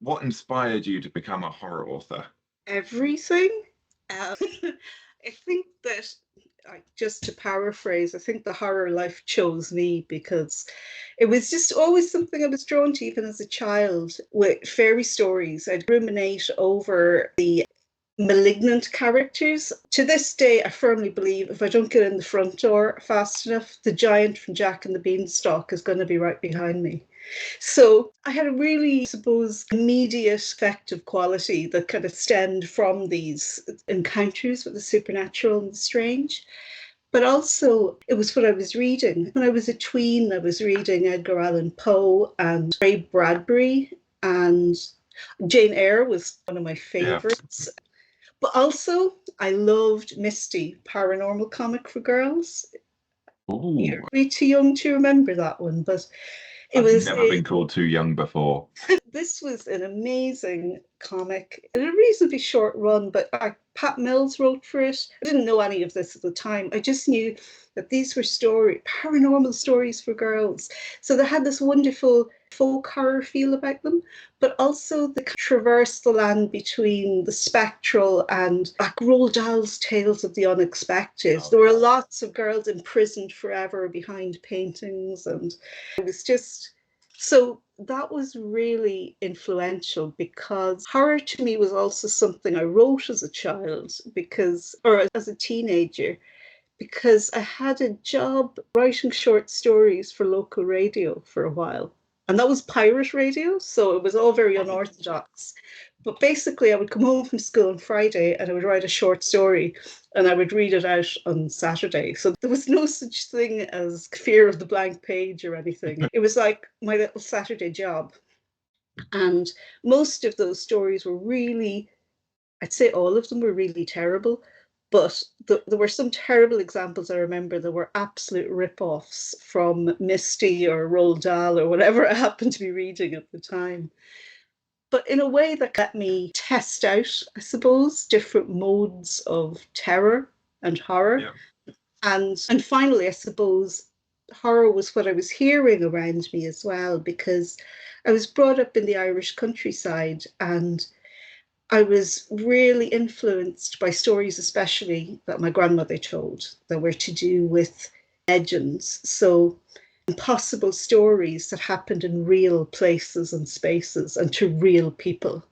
What inspired you to become a horror author? Everything. I think that, just to paraphrase, I think the horror life chose me because it was just always something I was drawn to, even as a child, with fairy stories. I'd ruminate over the malignant characters. To this day, I firmly believe if I don't get in the front door fast enough, the giant from Jack and the Beanstalk is going to be right behind me. So I had a really, I suppose, immediate effective quality that kind of stemmed from these encounters with the supernatural and the strange. But also, it was what I was reading. When I was a tween, I was reading Edgar Allan Poe and Ray Bradbury, and Jane Eyre was one of my favorites. Yeah. But also, I loved Misty, paranormal comic for girls. Ooh. You're way too young to remember that one, but I've never been called too young before. This was an amazing comic. It had a reasonably short run, but Pat Mills wrote for it. I didn't know any of this at the time. I just knew that these were paranormal stories for girls. So they had this wonderful folk horror feel about them, but also they traversed the land between the spectral and like Roald Dahl's tales of the unexpected. There were lots of girls imprisoned forever behind paintings, and it was just... So that was really influential because horror to me was also something I wrote as a child or as a teenager, because I had a job writing short stories for local radio for a while. And that was pirate radio, so it was all very unorthodox. But basically, I would come home from school on Friday and I would write a short story and I would read it out on Saturday. So there was no such thing as fear of the blank page or anything. It was like my little Saturday job. And most of those stories were really, I'd say all of them were really terrible. But there were some terrible examples I remember that were absolute rip-offs from Misty or Roald Dahl or whatever I happened to be reading at the time. But in a way that let me test out, I suppose, different modes of terror and horror. Yeah. And finally, I suppose, horror was what I was hearing around me as well, because I was brought up in the Irish countryside and I was really influenced by stories, especially that my grandmother told, that were to do with legends. So impossible stories that happened in real places and spaces and to real people.